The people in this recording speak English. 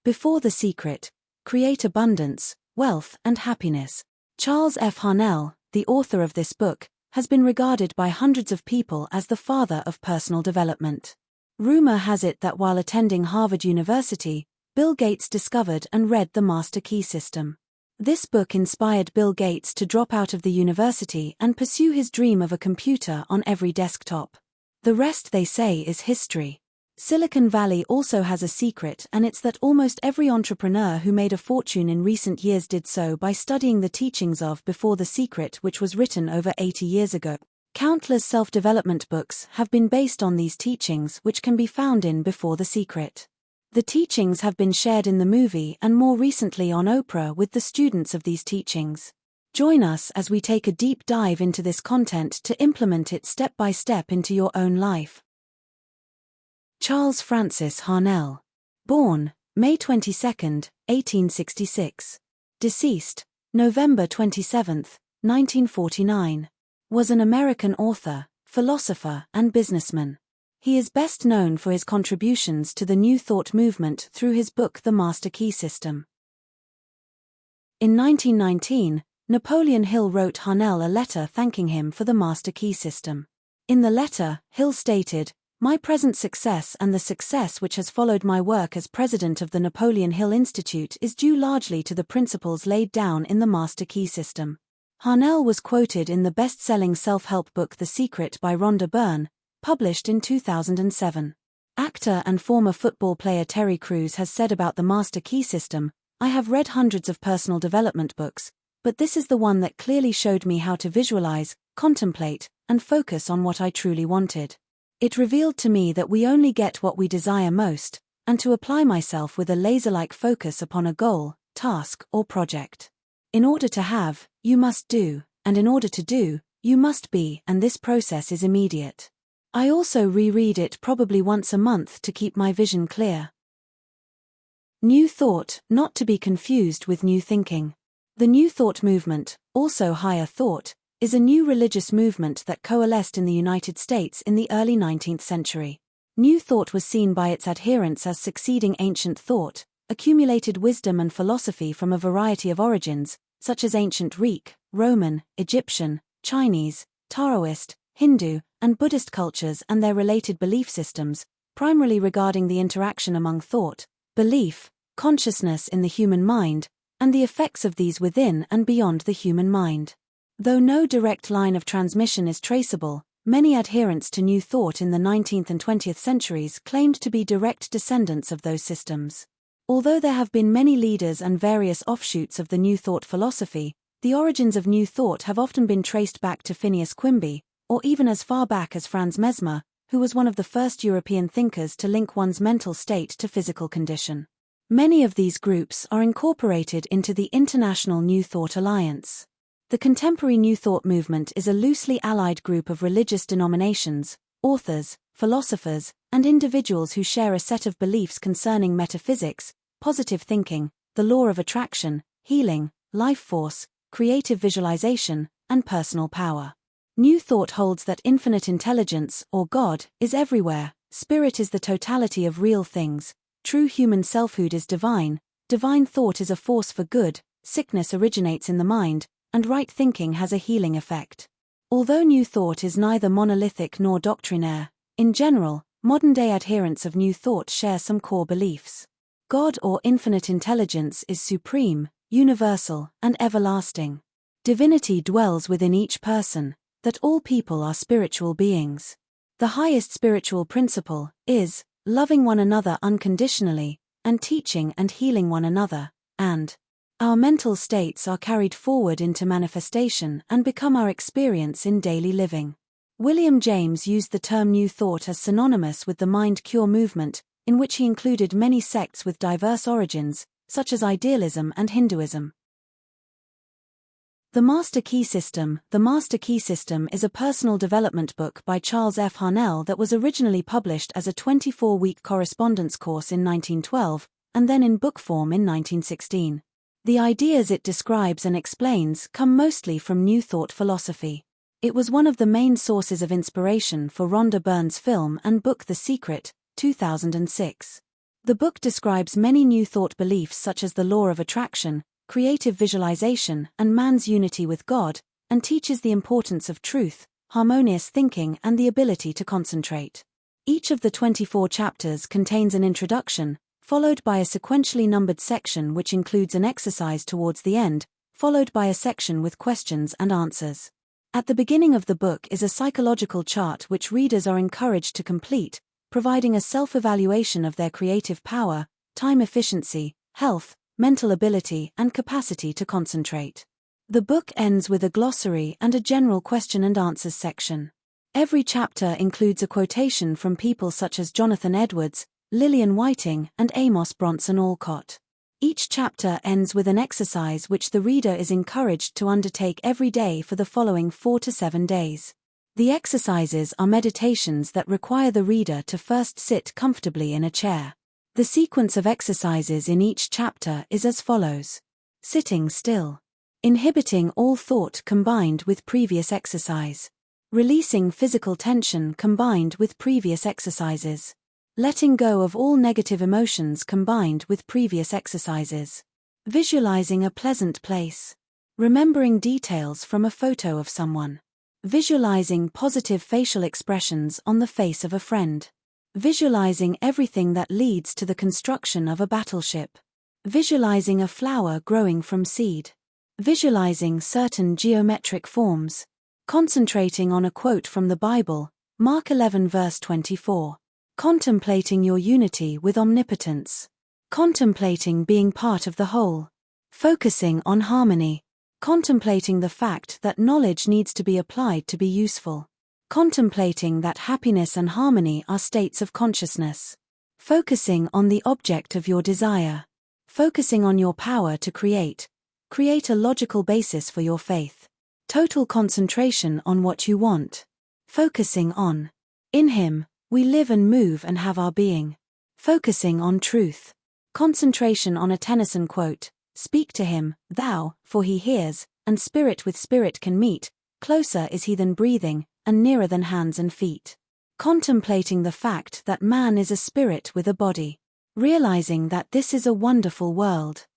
Before the Secret, Create Abundance, Wealth and Happiness. Charles F. Harnell, the author of this book, has been regarded by hundreds of people as the father of personal development. Rumor has it that while attending Harvard University, Bill Gates discovered and read the Master Key System. This book inspired Bill Gates to drop out of the university and pursue his dream of a computer on every desktop. The rest, they say, is history. Silicon Valley also has a secret, and it's that almost every entrepreneur who made a fortune in recent years did so by studying the teachings of Before the Secret, which was written over 80 years ago. Countless self-development books have been based on these teachings, which can be found in Before the Secret. The teachings have been shared in the movie and more recently on Oprah with the students of these teachings. Join us as we take a deep dive into this content to implement it step by step into your own life. Charles Francis Harnell. Born, May 22, 1866. Deceased, November 27, 1949. Was an American author, philosopher, and businessman. He is best known for his contributions to the New Thought movement through his book The Master Key System. In 1919, Napoleon Hill wrote Harnell a letter thanking him for the Master Key System. In the letter, Hill stated, "My present success and the success which has followed my work as president of the Napoleon Hill Institute is due largely to the principles laid down in the Master Key System." Harnell was quoted in the best-selling self-help book The Secret by Rhonda Byrne, published in 2007. Actor and former football player Terry Crews has said about the Master Key System, "I have read hundreds of personal development books, but this is the one that clearly showed me how to visualize, contemplate, and focus on what I truly wanted. It revealed to me that we only get what we desire most, and to apply myself with a laser-like focus upon a goal, task, or project. In order to have, you must do, and in order to do, you must be, and this process is immediate. I also reread it probably once a month to keep my vision clear." New Thought, not to be confused with New Thinking. The New Thought movement, also Higher Thought, is a new religious movement that coalesced in the United States in the early 19th century. New Thought was seen by its adherents as succeeding ancient thought, accumulated wisdom and philosophy from a variety of origins, such as ancient Greek, Roman, Egyptian, Chinese, Taoist, Hindu, and Buddhist cultures and their related belief systems, primarily regarding the interaction among thought, belief, consciousness in the human mind, and the effects of these within and beyond the human mind. Though no direct line of transmission is traceable, many adherents to New Thought in the 19th and 20th centuries claimed to be direct descendants of those systems. Although there have been many leaders and various offshoots of the New Thought philosophy, the origins of New Thought have often been traced back to Phineas Quimby, or even as far back as Franz Mesmer, who was one of the first European thinkers to link one's mental state to physical condition. Many of these groups are incorporated into the International New Thought Alliance. The contemporary New Thought movement is a loosely allied group of religious denominations, authors, philosophers, and individuals who share a set of beliefs concerning metaphysics, positive thinking, the law of attraction, healing, life force, creative visualization, and personal power. New Thought holds that infinite intelligence, or God, is everywhere, spirit is the totality of real things, true human selfhood is divine thought is a force for good, sickness originates in the mind, and right thinking has a healing effect. Although New Thought is neither monolithic nor doctrinaire, in general, modern-day adherents of New Thought share some core beliefs. God or infinite intelligence is supreme, universal, and everlasting. Divinity dwells within each person, that all people are spiritual beings. The highest spiritual principle is loving one another unconditionally, and teaching and healing one another, and our mental states are carried forward into manifestation and become our experience in daily living. William James used the term New Thought as synonymous with the Mind Cure movement, in which he included many sects with diverse origins, such as idealism and Hinduism. The Master Key System. The Master Key System is a personal development book by Charles F. Harnell that was originally published as a 24-week correspondence course in 1912, and then in book form in 1916. The ideas it describes and explains come mostly from New Thought philosophy. It was one of the main sources of inspiration for Rhonda Byrne's film and book The Secret, 2006. The book describes many new thought beliefs such as the law of attraction, creative visualization, and man's unity with God, and teaches the importance of truth, harmonious thinking, and the ability to concentrate. Each of the 24 chapters contains an introduction, followed by a sequentially numbered section which includes an exercise towards the end, followed by a section with questions and answers. At the beginning of the book is a psychological chart which readers are encouraged to complete, providing a self-evaluation of their creative power, time efficiency, health, mental ability, and capacity to concentrate. The book ends with a glossary and a general question and answers section. Every chapter includes a quotation from people such as Jonathan Edwards, Lillian Whiting, and Amos Bronson Alcott. Each chapter ends with an exercise which the reader is encouraged to undertake every day for the following 4 to 7 days. The exercises are meditations that require the reader to first sit comfortably in a chair. The sequence of exercises in each chapter is as follows. Sitting still. Inhibiting all thought combined with previous exercise. Releasing physical tension combined with previous exercises. Letting go of all negative emotions combined with previous exercises. Visualizing a pleasant place. Remembering details from a photo of someone. Visualizing positive facial expressions on the face of a friend. Visualizing everything that leads to the construction of a battleship. Visualizing a flower growing from seed. Visualizing certain geometric forms. Concentrating on a quote from the Bible, Mark 11 verse 24. Contemplating your unity with omnipotence. Contemplating being part of the whole. Focusing on harmony. Contemplating the fact that knowledge needs to be applied to be useful. Contemplating that happiness and harmony are states of consciousness. Focusing on the object of your desire. Focusing on your power to create. Create a logical basis for your faith. Total concentration on what you want. Focusing on. In Him, we live and move and have our being. Focusing on truth. Concentration on a Tennyson quote, "Speak to Him, thou, for He hears, and spirit with spirit can meet, closer is He than breathing, and nearer than hands and feet." Contemplating the fact that man is a spirit with a body. Realizing that this is a wonderful world.